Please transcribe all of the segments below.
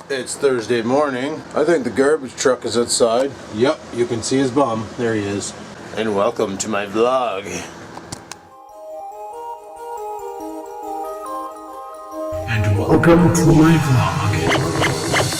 It's Thursday morning. I think the garbage truck is outside. Yep, you can see his bum. There he is. And welcome to my vlog. And welcome to my vlog.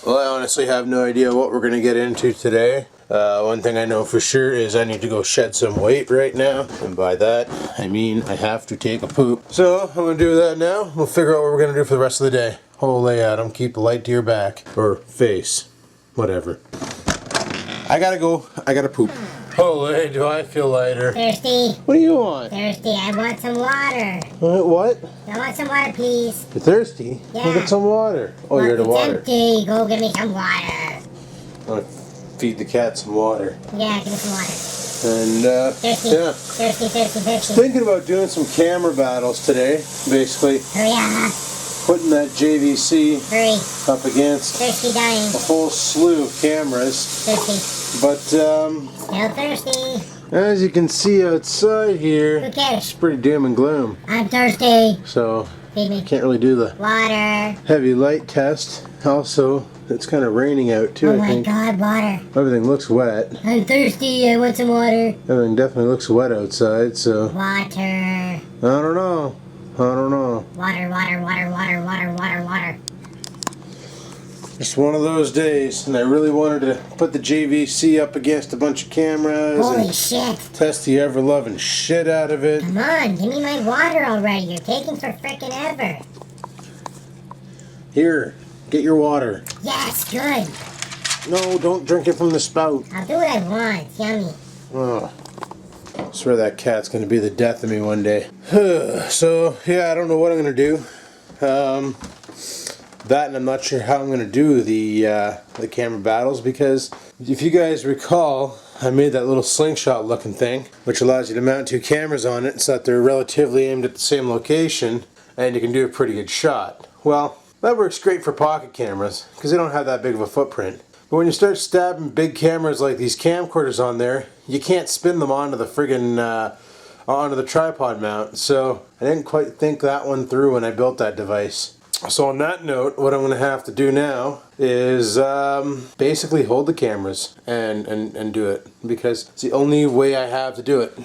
Well, I honestly have no idea what we're going to get into today. One thing I know for sure is I need to go shed some weight right now. And by that, I mean I have to take a poop. So, I'm going to do that now. We'll figure out what we're going to do for the rest of the day. Holy Adam, keep the light to your back. Or face. Whatever. I gotta go. I gotta poop. Holy, do I feel lighter. Thirsty. What do you want? Thirsty. I want some water. What? I want some water, please. You're thirsty? Yeah. Go get some water. Oh, you're the water. It's empty. Go get me some water. I'm gonna feed the cat some water. Yeah, give me some water. And, Thirsty. yeah. Thirsty. Thinking about doing some camera battles today. Basically, Hurry up. putting that JVC Hurry. up against Thirsty dying. a whole slew of cameras. Thirsty. But, Still thirsty. as you can see outside here, Who cares? it's pretty doom and gloom. I'm thirsty. So, Feed me. can't really do the Water. heavy light test. Also, it's kind of raining out too, Oh I my think. god, water. Everything looks wet. I'm thirsty. I want some water. Everything definitely looks wet outside, so Water. I don't know. Water. Just one of those days, and I really wanted to put the JVC up against a bunch of cameras Holy and shit. test the ever-loving shit out of it. Come on, give me my water already. You're taking for frickin' ever. Here, get your water. Yes, good. No, don't drink it from the spout. I'll do what I want. It's yummy. Oh, I swear that cat's gonna be the death of me one day. So, yeah, I don't know what I'm gonna do. That, and I'm not sure how I'm going to do the camera battles, because if you guys recall, I made that little slingshot looking thing, which allows you to mount two cameras on it so that they're relatively aimed at the same location, and you can do a pretty good shot. Well, that works great for pocket cameras, because they don't have that big of a footprint. But when you start stabbing big cameras like these camcorders on there, you can't spin them onto the friggin' onto the tripod mount, so I didn't quite think that one through when I built that device. So on that note, what I'm going to have to do now is basically hold the cameras and do it, because it's the only way I have to do it.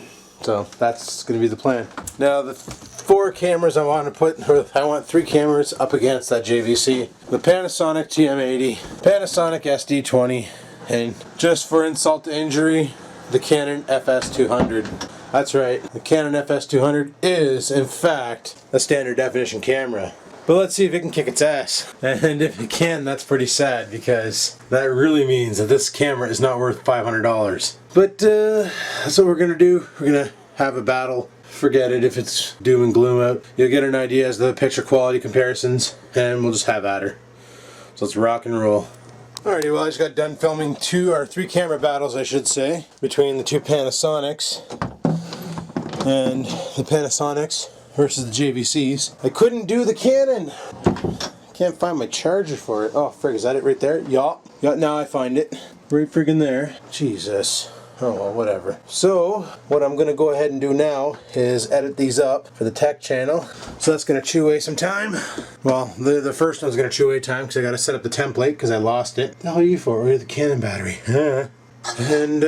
So that's going to be the plan. Now the four cameras I want to put, or I want three cameras up against that JVC. The Panasonic TM80, Panasonic SD20, and just for insult to injury, the Canon FS200. That's right, the Canon FS200 is in fact a standard definition camera. But let's see if it can kick its ass. And if it can, that's pretty sad, because that really means that this camera is not worth $500. But that's what we're going to do. We're going to have a battle. Forget it if it's doom and gloom out. You'll get an idea as to the picture quality comparisons, and we'll just have at her. So let's rock and roll. Alrighty, well I just got done filming three camera battles, I should say, between the two Panasonics. And the Panasonics versus the JVCs. I couldn't do the Canon. Can't find my charger for it. Oh, frig, is that it right there? Yup. Yeah, now I find it. Right friggin' there. Jesus. Oh, well, whatever. So, what I'm going to go ahead and do now is edit these up for the tech channel. So that's going to chew away some time. Well, the first one's going to chew away time because I got to set up the template because I lost it. What the hell are you for? Where's the Canon battery? And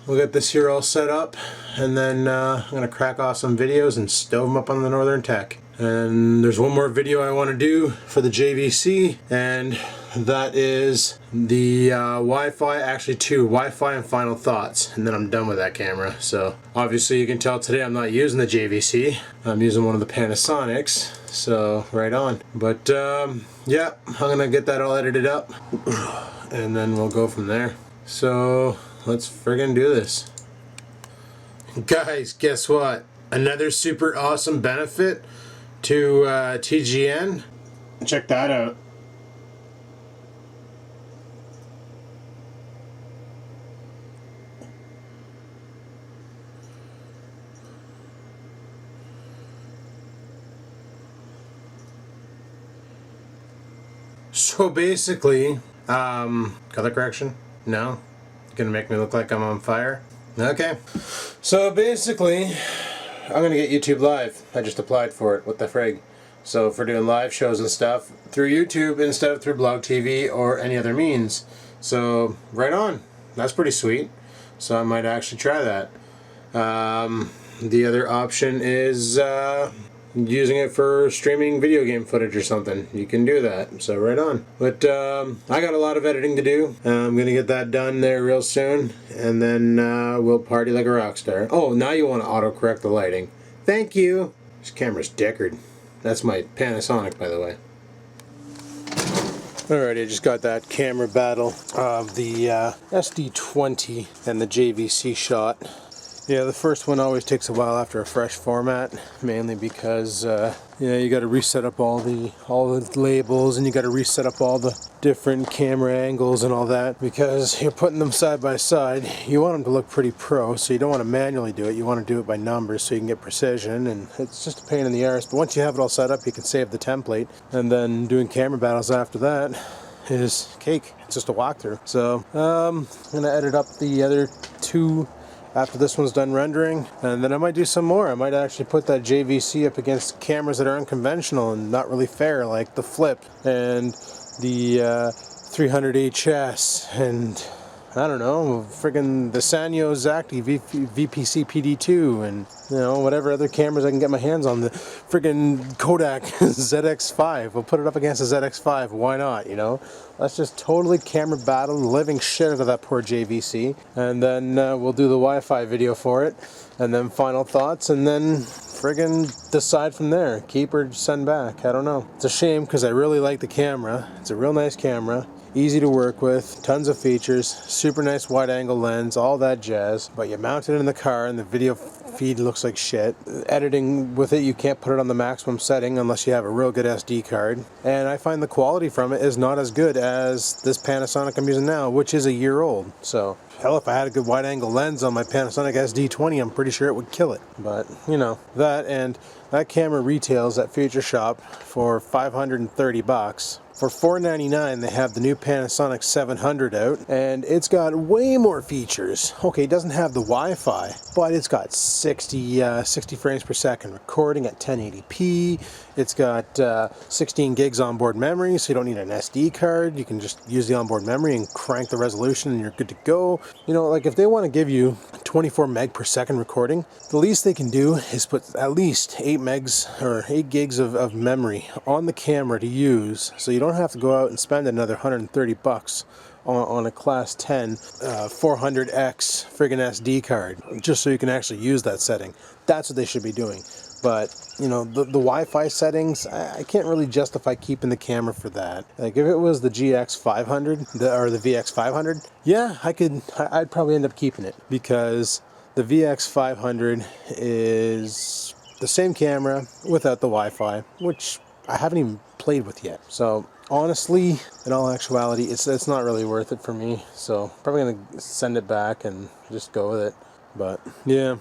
we'll get this here all set up, and then I'm going to crack off some videos and stow them up on the Northern Tech. And there's one more video I want to do for the JVC, and that is the Wi-Fi, actually two, Wi-Fi and Final Thoughts, and then I'm done with that camera. So obviously you can tell today I'm not using the JVC, I'm using one of the Panasonics, so right on. But yeah, I'm going to get that all edited up, and then we'll go from there. So let's friggin' do this. Guys, guess what? Another super awesome benefit to TGN. Check that out. So basically, color correction? No? Gonna make me look like I'm on fire? Okay. So basically, I'm gonna get YouTube Live. I just applied for it. What the frig? So for doing live shows and stuff through YouTube instead of through Blog TV or any other means. So right on. That's pretty sweet. So I might actually try that. The other option is using it for streaming video game footage or something. You can do that. So right on. But I got a lot of editing to do. I'm gonna get that done there real soon, and then we'll party like a rock star. Oh, now you want to autocorrect the lighting. Thank you. This camera's deckered. That's my Panasonic, by the way. Alright, I just got that camera battle of the SD20 and the JVC shot. Yeah, the first one always takes a while after a fresh format, mainly because you got to reset up all the labels, and you got to reset up all the different camera angles and all that, because you're putting them side by side. You want them to look pretty pro, so you don't want to manually do it. You want to do it by numbers so you can get precision, and it's just a pain in the arse. But once you have it all set up, you can save the template, and then doing camera battles after that is cake. It's just a walkthrough. So I'm gonna edit up the other two after this one's done rendering, and then I might do some more. I might actually put that JVC up against cameras that are unconventional and not really fair, like the Flip and the 300HS, and I don't know, friggin' the Sanyo Zacti VPC PD2, and whatever other cameras I can get my hands on. The friggin' Kodak ZX5. We'll put it up against the ZX5. Why not? Let's just totally camera battle the living shit out of that poor JVC, and then we'll do the Wi-Fi video for it, and then final thoughts, and then friggin' decide from there. Keep or send back. I don't know. It's a shame because I really like the camera. It's a real nice camera. Easy to work with, tons of features, super nice wide angle lens, all that jazz. But you mount it in the car and the video feed looks like shit. Editing with it, you can't put it on the maximum setting unless you have a real good SD card. And I find the quality from it is not as good as this Panasonic I'm using now, which is a year old. So, hell, if I had a good wide angle lens on my Panasonic SD20, I'm pretty sure it would kill it. But, that, and that camera retails at Future Shop for $530. For $499, they have the new Panasonic 700 out, and it's got way more features. Okay, it doesn't have the Wi-Fi, but it's got 60 frames per second recording at 1080p. It's got 16 gigs onboard memory, so you don't need an SD card. You can just use the onboard memory and crank the resolution, and you're good to go. Like if they want to give you 24 meg per second recording, the least they can do is put at least 8 gigs of memory on the camera to use, so you don't have to go out and spend another $130 on a class 10 400X friggin' SD card just so you can actually use that setting. That's what they should be doing. But the Wi-Fi settings, I can't really justify keeping the camera for that. Like if it was the GX500 or the VX500, yeah, I'd probably end up keeping it, because the VX500 is the same camera without the Wi-Fi, which I haven't even played with yet. So honestly, in all actuality, it's not really worth it for me. So probably gonna send it back and just go with it. But yeah,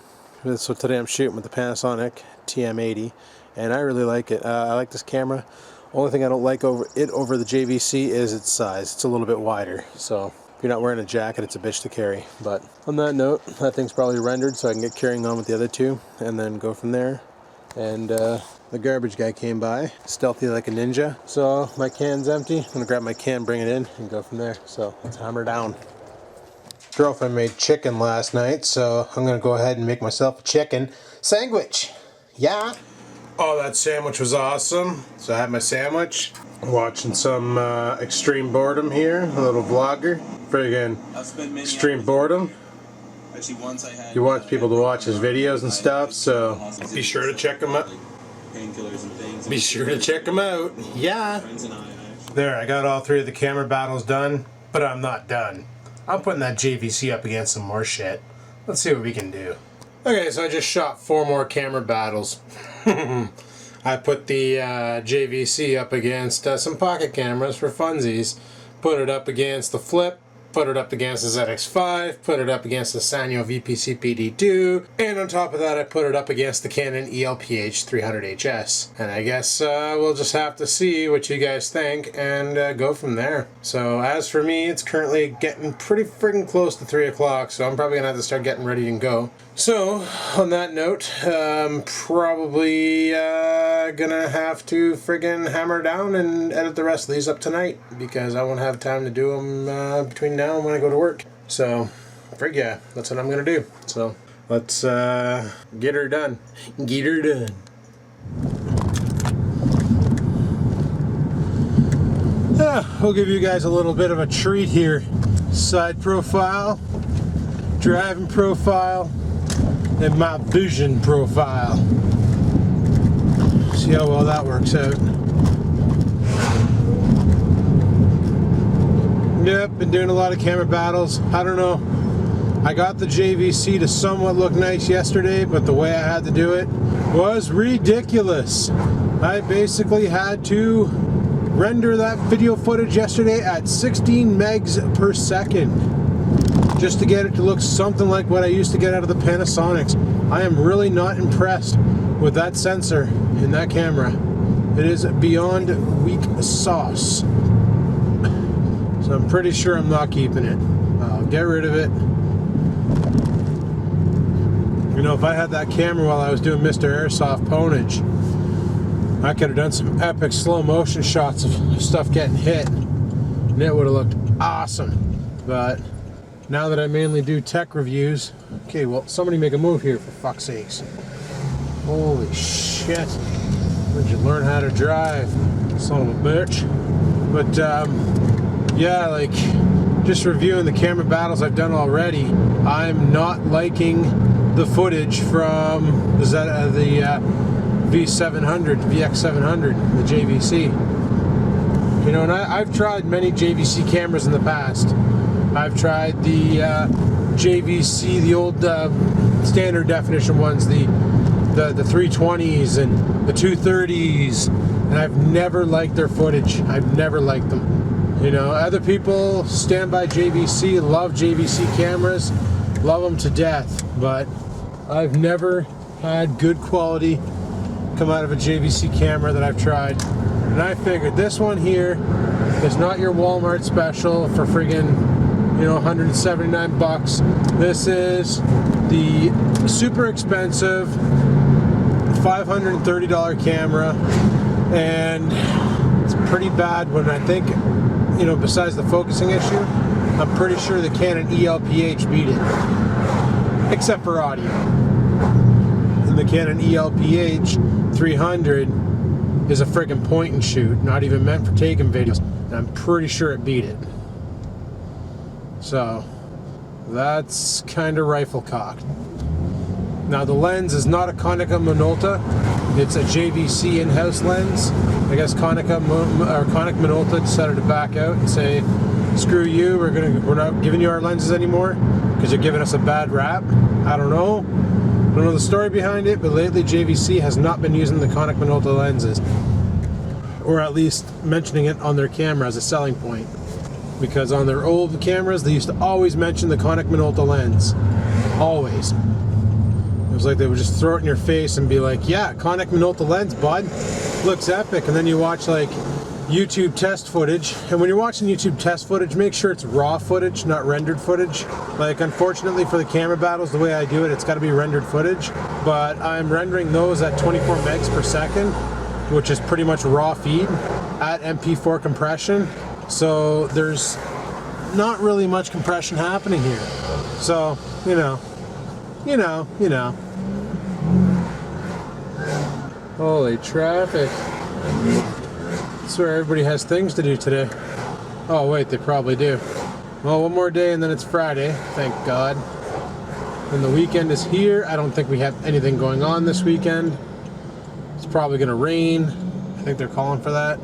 so today I'm shooting with the Panasonic TM80, and I really like it. I like this camera. Only thing I don't like over the JVC is its size. It's a little bit wider. So if you're not wearing a jacket, it's a bitch to carry. But on that note, that thing's probably rendered, so I can get carrying on with the other two and then go from there. And the garbage guy came by, stealthy like a ninja. So my can's empty. I'm gonna grab my can, bring it in, and go from there. So let's hammer down. Girlfriend made chicken last night, so I'm gonna go ahead and make myself a chicken sandwich. Yeah. Oh, that sandwich was awesome. So I had my sandwich, watching some extreme boredom here, a little vlogger. Friggin' extreme boredom. Actually, once I had, he wants people to watch his videos and stuff, so be sure to check him out. Painkillers and things. Be sure to check him out. Yeah. There, I got all three of the camera battles done, but I'm not done. I'm putting that JVC up against some more shit. Let's see what we can do. Okay, so I just shot 4 more camera battles. I put the JVC up against some pocket cameras for funsies. Put it up against the Flip, put it up against the ZX5, put it up against the Sanyo VPC PD2, and on top of that I put it up against the Canon ELPH 300HS. And I guess we'll just have to see what you guys think and go from there. So as for me, it's currently getting pretty friggin' close to 3 o'clock, so I'm probably gonna have to start getting ready and go. So on that note, probably gonna have to friggin' hammer down and edit the rest of these up tonight, because I won't have time to do them between now and when I go to work. So frig yeah, that's what I'm gonna do. So let's get her done. Get her done. We'll give you guys a little bit of a treat here. Side profile, driving profile, and my vision profile. See how well that works out. Yep, been doing a lot of camera battles. I don't know. I got the JVC to somewhat look nice yesterday, but the way I had to do it was ridiculous. I basically had to render that video footage yesterday at 16 megs per second just to get it to look something like what I used to get out of the Panasonics. I am really not impressed with that sensor in that camera. It is beyond weak sauce. So I'm pretty sure I'm not keeping it. I'll get rid of it. You know, if I had that camera while I was doing Mr. Airsoft Ponage, I could have done some epic slow motion shots of stuff getting hit, and it would have looked awesome. But now that I mainly do tech reviews, okay, well, somebody make a move here for fuck's sakes. Holy shit. Where'd you learn how to drive, son of a bitch? But, yeah, like, just reviewing the camera battles I've done already, I'm not liking the footage from the V700, VX700, the JVC. You know, and I've tried many JVC cameras in the past. I've tried the JVC, the old standard definition ones, the 320s and the 230s, and I've never liked their footage. I've never liked them. You know, other people stand by JVC, love JVC cameras, love them to death, but I've never had good quality come out of a JVC camera that I've tried. And I figured this one here is not your Walmart special for friggin', you know, 179 bucks. This is the super expensive $530 camera, and it's pretty bad when I think, you know, besides the focusing issue, I'm pretty sure the Canon ELPH beat it, except for audio. And the Canon ELPH 300 is a friggin' point and shoot, not even meant for taking videos, and I'm pretty sure it beat it. So that's kind of rifle cocked. Now the lens is not a Konica Minolta, it's a JVC in-house lens. I guess Konica Minolta decided to back out and say, screw you, we're not giving you our lenses anymore because you're giving us a bad rap. I don't know the story behind it, but lately JVC has not been using the Konica Minolta lenses, or at least mentioning it on their camera as a selling point, because on their old cameras they used to always mention the Konica Minolta lens, always. It was like they would just throw it in your face and be like, yeah, Konica Minolta lens, bud, looks epic. And then you watch like YouTube test footage, and when you're watching YouTube test footage, make sure it's raw footage, not rendered footage. Like, unfortunately for the camera battles, the way I do it, it's got to be rendered footage, but I'm rendering those at 24 megs per second, which is pretty much raw feed at MP4 compression, so there's not really much compression happening here. So, you know. Holy traffic. I swear everybody has things to do today. Oh wait, they probably do. Well, one more day and then it's Friday, thank God. And the weekend is here. I don't think we have anything going on this weekend. It's probably gonna rain. I think they're calling for that.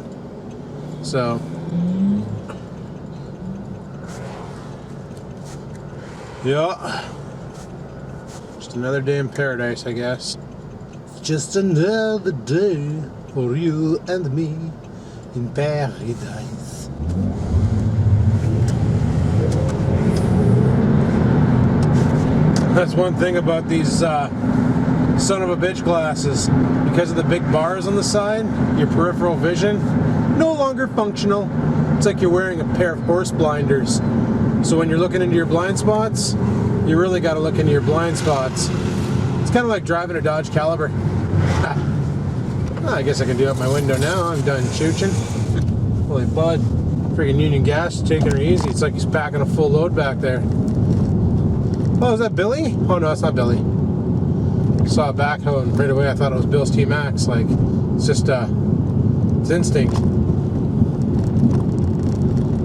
So, yeah. Just another day in paradise, I guess. Just another day for you and me in paradise. That's one thing about these son of a bitch glasses. Because of the big bars on the side, your peripheral vision no longer functional. It's like you're wearing a pair of horse blinders. So when you're looking into your blind spots, you really got to look into your blind spots. It's kind of like driving a Dodge Caliber. I guess I can do up my window now. I'm done chooching. Holy bud. Freaking Union Gas taking her easy. It's like he's packing a full load back there. Oh, is that Billy? Oh no, it's not Billy. Saw a backhoe and right away I thought it was Bill's T-Max. Like, it's just, it's instinct.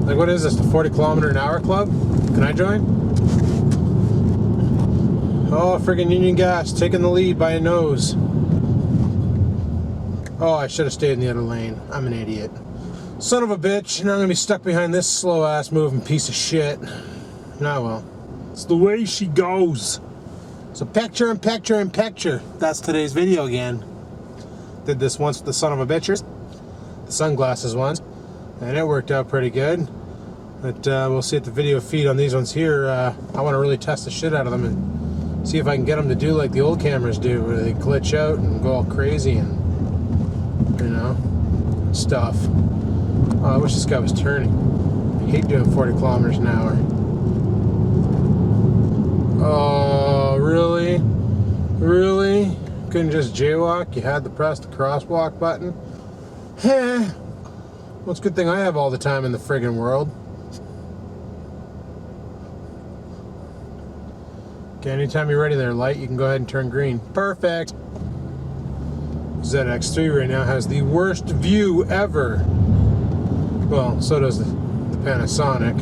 Like, what is this, the 40 kilometer an hour club? Can I join? Oh, friggin' Union Gas taking the lead by a nose. Oh, I should have stayed in the other lane. I'm an idiot. Son of a bitch, now I'm gonna be stuck behind this slow-ass moving piece of shit. Nah, well. It's the way she goes. So picture and picture and picture. That's today's video again. Did this once with the son of a bitchers. The sunglasses ones. And it worked out pretty good. But we'll see at the video feed on these ones here. I want to really test the shit out of them and see if I can get them to do like the old cameras do, where they glitch out and go all crazy and, you know, stuff. Oh, I wish this guy was turning. I hate doing 40 kilometers an hour. Oh, really? Really? Couldn't just jaywalk? You had to press the crosswalk button? Heh. Well, it's a good thing I have all the time in the friggin' world. Okay, anytime you're ready there, light, you can go ahead and turn green. Perfect! ZX3 right now has the worst view ever. Well, so does the Panasonic.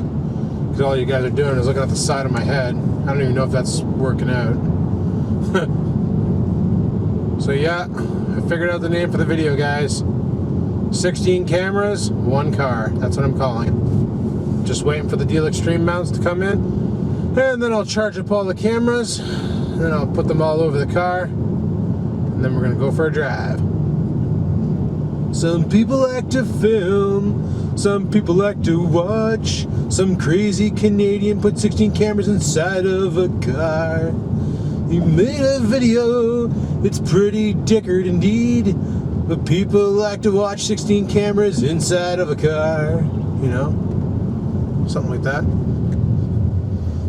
Because all you guys are doing is looking at the side of my head. I don't even know if that's working out. So yeah, I figured out the name for the video, guys. 16 cameras, 1 car. That's what I'm calling it. Just waiting for the Deal Extreme mounts to come in. And then I'll charge up all the cameras. And then I'll put them all over the car. And then we're going to go for a drive. Some people like to film. Some people like to watch. Some crazy Canadian put 16 cameras inside of a car. He made a video. It's pretty dickered indeed. But people like to watch 16 cameras inside of a car. You know? Something like that.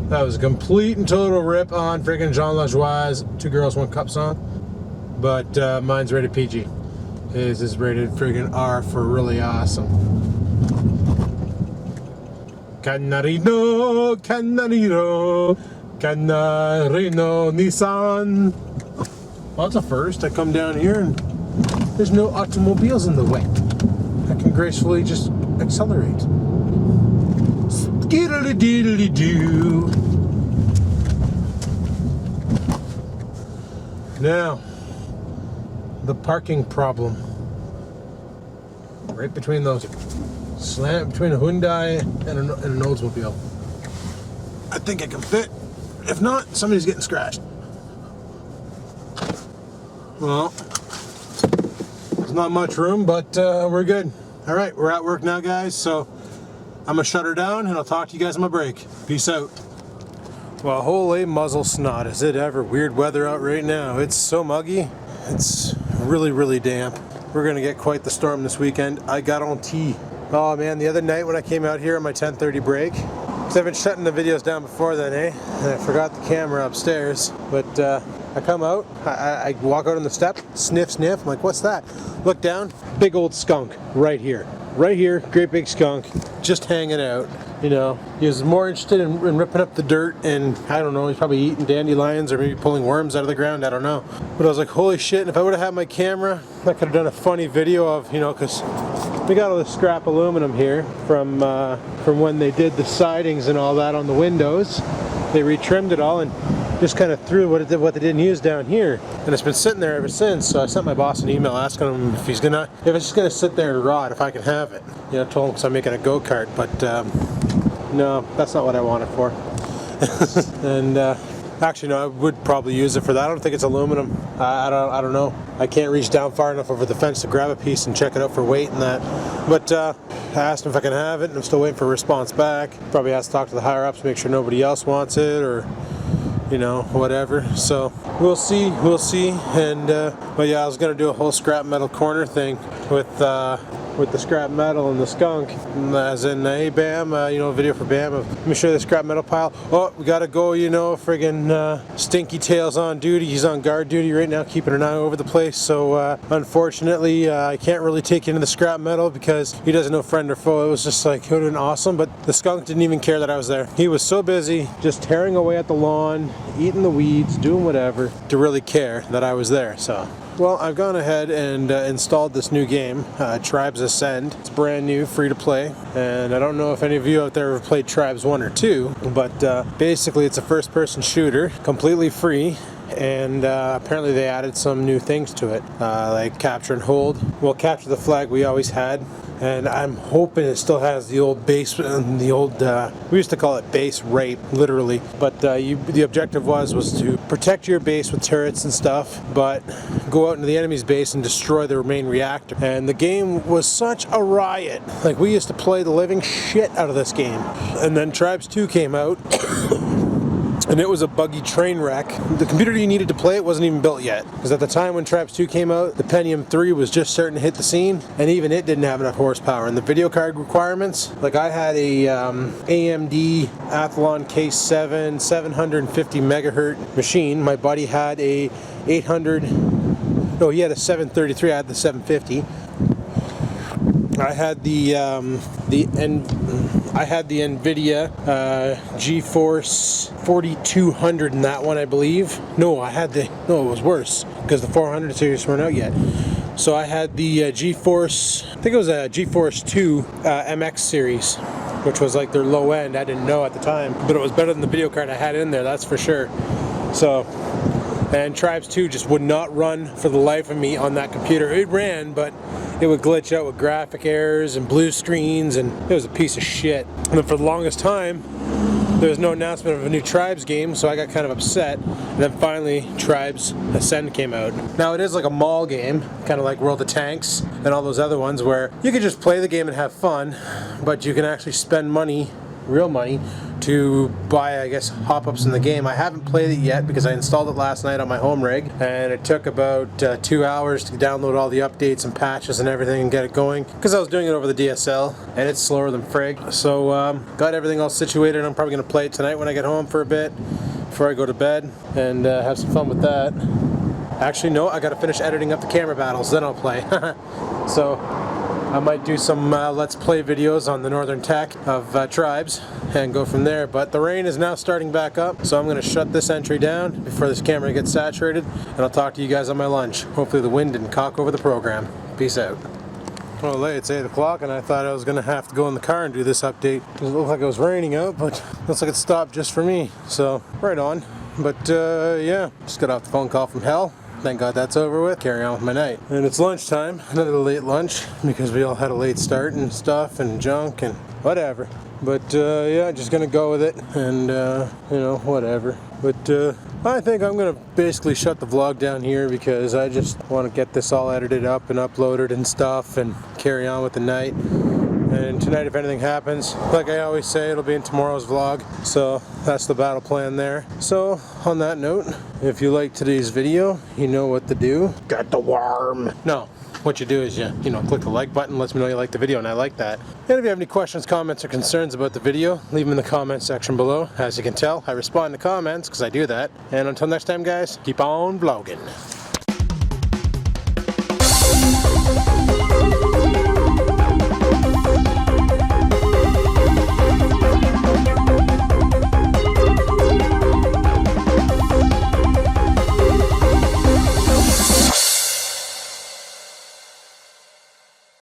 That was a complete and total rip on freaking Jean Lajoie's 2 Girls, 1 Cup song. But mine's rated PG. His is rated friggin' R for really awesome. Canarino, Canarino, Canarino Nissan. Well, it's a first. I come down here and there's no automobiles in the way. I can gracefully just accelerate. Skiddly-diddly-doo. Now, the parking problem. Right between those. Slam between a Hyundai and an Oldsmobile. I think I can fit. If not, somebody's getting scratched. Well, there's not much room, but we're good. All right, we're at work now, guys, so I'm gonna shut her down and I'll talk to you guys on my break. Peace out. Well, holy muzzle snot, is it ever weird weather out right now. It's so muggy. It's really, really damp. We're gonna get quite the storm this weekend. I got on tea. Oh man, the other night when I came out here on my 10:30 break, because I've been shutting the videos down before then, and I forgot the camera upstairs, but I come out, I walk out on the step, sniff, I'm like, what's that? Look down, big old skunk right here. Right here, great big skunk, just hanging out. You know, he was more interested in ripping up the dirt and, I don't know, he's probably eating dandelions or maybe pulling worms out of the ground, I don't know. But I was like, holy shit, and if I would have had my camera, I could have done a funny video of, you know, because we got all this scrap aluminum here from when they did the sidings and all that on the windows. They retrimmed it all and just kind of threw what they didn't use down here. And it's been sitting there ever since, so I sent my boss an email asking him if it's just gonna sit there and rot, if I can have it. You know, told him because I'm making a go-kart, but no, that's not what I want it for. And actually, no, I would probably use it for that. I don't think it's aluminum. I don't know. I can't reach down far enough over the fence to grab a piece and check it out for weight and that. But I asked him if I can have it, and I'm still waiting for a response back. Probably has to talk to the higher ups, make sure nobody else wants it, or you know, whatever. So we'll see. And but yeah, I was gonna do a whole scrap metal corner thing with the scrap metal and the skunk, as in, hey Bam, you know, a video for Bam of, let me show you the scrap metal pile. Oh, we gotta go, you know, friggin' Stinky Tail's on duty. He's on guard duty right now, keeping an eye over the place. So unfortunately, I can't really take you into the scrap metal because he doesn't know friend or foe. It was just like, it would have been awesome, but the skunk didn't even care that I was there. He was so busy just tearing away at the lawn, eating the weeds, doing whatever, to really care that I was there. So well, I've gone ahead and installed this new game, Tribes Ascend. It's brand new, free to play, and I don't know if any of you out there have played Tribes 1 or 2, but basically it's a first-person shooter, completely free, and apparently they added some new things to it, like capture and hold. Well, capture the flag we always had, and I'm hoping it still has the old base, the old, we used to call it base rape, literally, but the objective was to protect your base with turrets and stuff, but go out into the enemy's base and destroy their main reactor. And the game was such a riot. Like, we used to play the living shit out of this game. And then Tribes 2 came out, and it was a buggy train wreck. The computer you needed to play it wasn't even built yet, because at the time when Tribes 2 came out, the Pentium 3 was just starting to hit the scene, and even it didn't have enough horsepower. And the video card requirements, like I had a AMD Athlon K7 750 megahertz machine. My buddy had a 800, no, he had a 733, I had the 750. I had the NVIDIA GeForce 4200 in that one, I believe. No, it was worse because the 400 series weren't out yet. So I had the GeForce, I think it was a GeForce 2 MX series, which was like their low end. I didn't know at the time, but it was better than the video card I had in there, that's for sure. So, and Tribes 2 just would not run for the life of me on that computer. It ran, but it would glitch out with graphic errors and blue screens, and it was a piece of shit. And then for the longest time, there was no announcement of a new Tribes game, so I got kind of upset. And then finally, Tribes Ascend came out. Now it is like a mall game, kind of like World of Tanks and all those other ones, where you can just play the game and have fun, but you can actually spend money, real money, to buy, I guess, hop-ups in the game. I haven't played it yet because I installed it last night on my home rig, and it took about 2 hours to download all the updates and patches and everything and get it going, because I was doing it over the DSL, and it's slower than frig. So got everything all situated. I'm probably going to play it tonight when I get home for a bit before I go to bed, and have some fun with that. Actually, no, I got to finish editing up the camera battles, then I'll play. So I might do some Let's Play videos on the Northern Tech of Tribes and go from there. But the rain is now starting back up, so I'm going to shut this entry down before this camera gets saturated, and I'll talk to you guys on my lunch. Hopefully the wind didn't cock over the program. Peace out. Well, it's 8 o'clock, and I thought I was going to have to go in the car and do this update. It looked like it was raining out, but looks like it stopped just for me. So, right on. But yeah, just got off the phone call from hell. Thank God that's over with. Carry on with my night. And it's lunchtime, another late lunch, because we all had a late start and stuff and junk and whatever. But yeah, just gonna go with it, and you know, whatever. But I think I'm gonna basically shut the vlog down here, because I just want to get this all edited up and uploaded and stuff and carry on with the night. And tonight, if anything happens, like I always say, it'll be in tomorrow's vlog. So that's the battle plan there. So on that note, if you liked today's video, you know what to do. Got the worm. No, what you do is you click the like button, lets me know you like the video, and I like that. And if you have any questions, comments, or concerns about the video, leave them in the comments section below. As you can tell, I respond to comments because I do that. And until next time, guys, keep on vlogging.